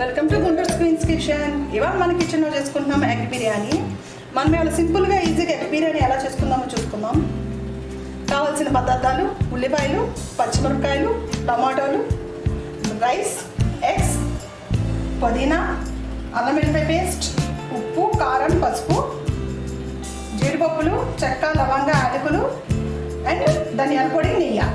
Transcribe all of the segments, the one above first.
Welcome to Guntur queens kitchen. ఇవాళ మన కిచెన్లో చేసుకుంటున్నాం ఎగ్ బిర్యానీ. మనం ఇవాళ సింపుల్గా ఈజీగా ఎగ్ బిర్యానీ ఎలా చేసుకుందామో చూసుకుందాం. కావాల్సిన పదార్థాలు: ఉల్లిపాయలు, పచ్చిమిరపకాయలు, టమాటోలు, రైస్, ఎగ్స్, పుదీనా, అల్లం వెల్లిపాయ పేస్ట్, ఉప్పు, కారం, పసుపు, జీడిపప్పులు, చెక్క, లవంగ, యాలకులు అండ్ ధనియాల పొడి, నెయ్యి.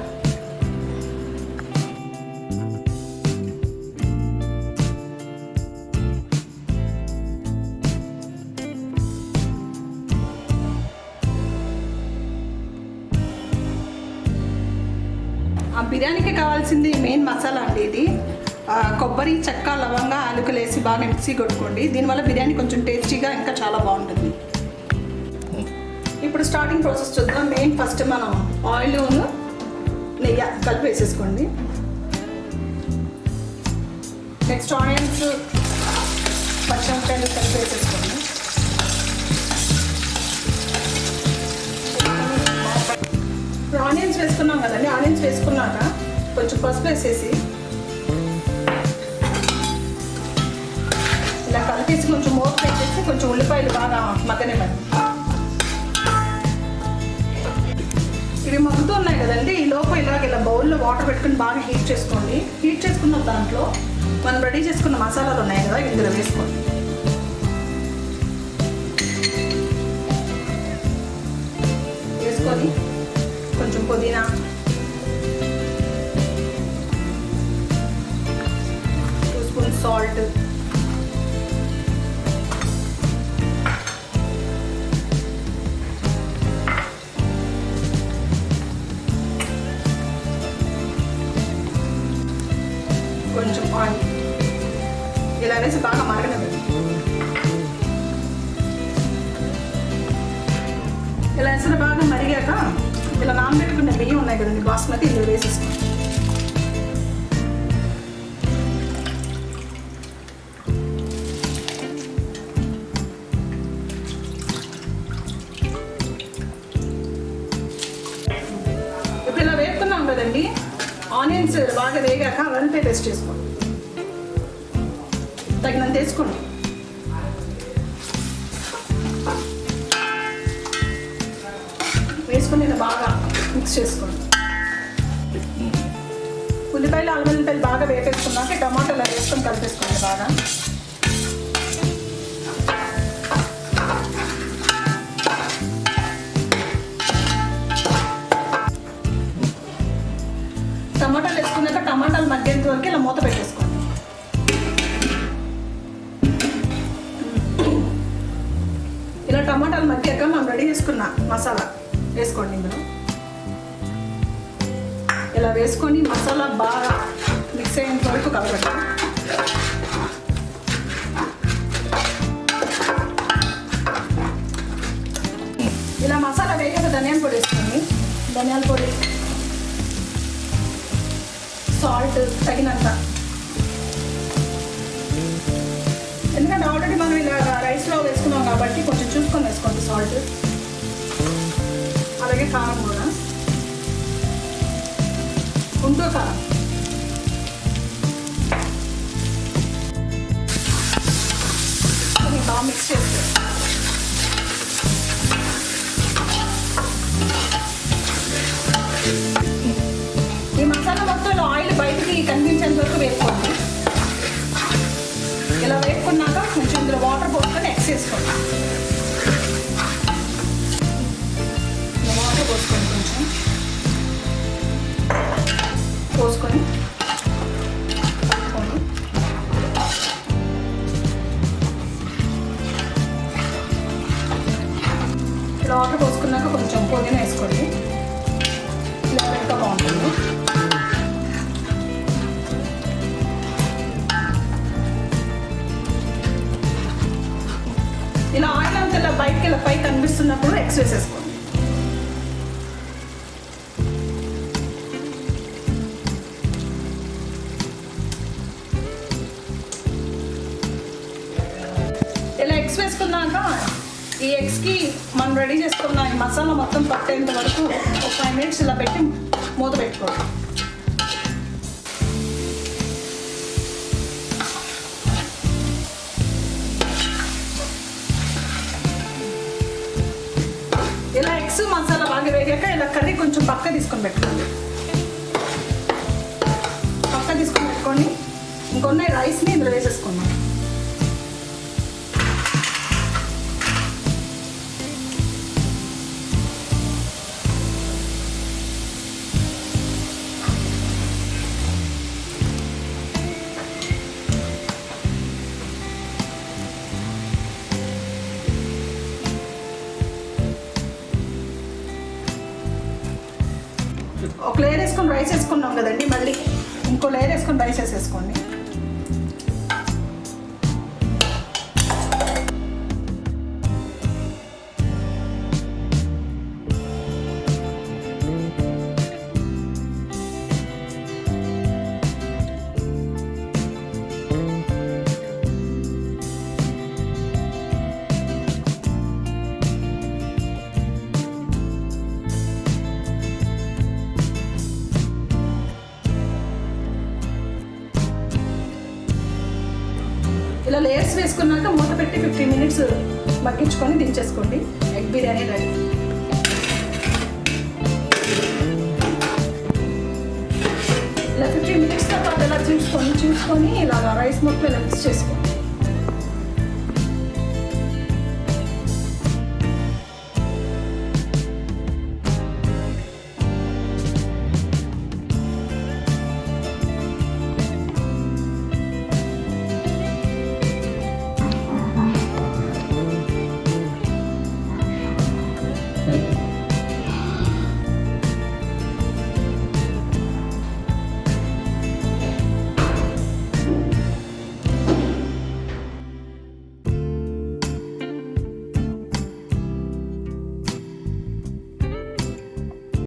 ఆ బిర్యానీకి కావాల్సింది మెయిన్ మసాలా అండి. ఇది కొబ్బరి, చెక్క, లవంగ, యాలకులు వేసి బాగా మిక్సీ కొట్టుకోండి. దీనివల్ల బిర్యానీ కొంచెం టేస్టీగా ఇంకా చాలా బాగుంటుంది. ఇప్పుడు స్టార్టింగ్ ప్రాసెస్ చూద్దాం. మెయిన్ ఫస్ట్ మనం ఆయిల్, నెయ్యి కలిపి వేసేసుకోండి. నెక్స్ట్ ఆనియన్స్, పచ్చిమిరపకాయలు కలిపి వేసేసుకోండి. ఆనియన్స్ వేసుకున్నాం కదండి. ఆనియన్స్ వేసుకున్నాక కొంచెం పసుపు వేసేసి ఇలా కలిపేసి కొంచెం మూత పెట్టేసి కొంచెం ఉల్లిపాయలు బాగా మగ్గనివ్వండి. ఇవి మగ్గుతూ ఉన్నాయి కదండి. ఈ లోపు ఇలా బౌల్లో వాటర్ పెట్టుకుని బాగా హీట్ చేసుకోండి. హీట్ చేసుకున్న దాంట్లో మనం రెడీ చేసుకున్న మసాలాలు ఉన్నాయి కదా, ఇందులో వేసుకోండి. వేసుకొని కొంచెం పుదీనా, సాల్ట్, కొంచెం ఆయిల్ ఇలా వేసి బాగా మరగనివ్వండి. ఇలా వేసిన బాగా మరిగాక ఇలా నానబెట్టుకున్న బియ్యం ఉన్నాయి కదండి, బాస్మతి, ఇందులో వేసేసుకోండి. ఇప్పుడు ఇలా వేపుకున్నాం కదండి. ఆనియన్స్ బాగా వేగాక వెల్లిపాయ పేస్ట్ వేసుకోండి. తగినంత వేసుకోండి. వేసుకొని ఇలా బాగా మిక్స్ చేసుకోండి. ఉల్లిపాయలు, అల్లం వెల్లిపాయలు బాగా వేపేసుకున్నాక టమాటాలు వేసుకొని కలిపేసుకోండి బాగా. టమాటాలు వేసుకున్నాక టమాటాలు మగ్గేంత వరకు ఇలా మూత పెట్టేసుకోండి. ఇలా టమాటాలు మగ్గాక మనం రెడీ చేసుకున్న మసాలా వేసుకోండి. ఇందులో ఇలా వేసుకొని మసాలా బాగా మిక్స్ అయ్యేంత వరకు కలపండి. ఇలా మసాలా వేయక ధనియాల పొడి వేసుకోండి. ధనియాల పొడి, సాల్ట్ తగినంత. ఎందుకంటే ఆల్రెడీ మనం ఇలా రైస్లో వేసుకున్నాం కాబట్టి కొంచెం చూసుకొని వేసుకోండి సాల్ట్. అలాగే కారం కూడా, గుంటూరు కారం. బాగా మిక్స్ చేస్తే ఈ మసాలా మొత్తం ఆయిల్ బయటికి కనిపించేంత వరకు వేసుకోండి. ఇలా వేసుకున్నాక కొంచెం ఇందులో వాటర్ పోసుకొని ఎక్స్ వేసుకోండి. వాటర్ పోసుకోండి, కొంచెం పోసుకొని ఇలా వాటర్ పోసుకున్నాక కొంచెం పుదీనా వేసుకోండి. ఇలా ఇంకా బాగుంటుంది. ఇలా ఆయిల్ అంతా ఇలా బయటకి ఇలా పై కనిపిస్తున్నప్పుడు ఎగ్స్ వేసేసుకోండి. ఇలా ఎగ్స్ వేసుకున్నాక ఈ ఎగ్స్కి మనం రెడీ చేసుకున్న ఈ మసాలా మొత్తం పట్టేంత వరకు ఒక 5 minutes ఇలా పెట్టి మూత పెట్టుకోండి. దీన్ని పక్క తీసుకొని పెట్టుకోండి. పక్క తీసుకొని పెట్టుకొని ఇంకొన్న రైస్ని ఇందులో వేసేసుకున్నాం. ఒక లేయర్ వేసుకొని రైస్ వేసుకున్నాం కదండి, మళ్ళీ ఇంకో లేయర్ వేసుకొని రైస్ వేసేసుకోండి. ఇలా లేయర్స్ వేసుకున్నాక మూత పెట్టి 15 మినిట్స్ మగ్గించుకొని దించేసుకోండి. Egg biryani ready. ఇలా 15 మినిట్స్ తర్వాత ఇలా చూసుకొని ఇలా రైస్ మొత్తం ఇలా మిక్స్ చేసుకోండి.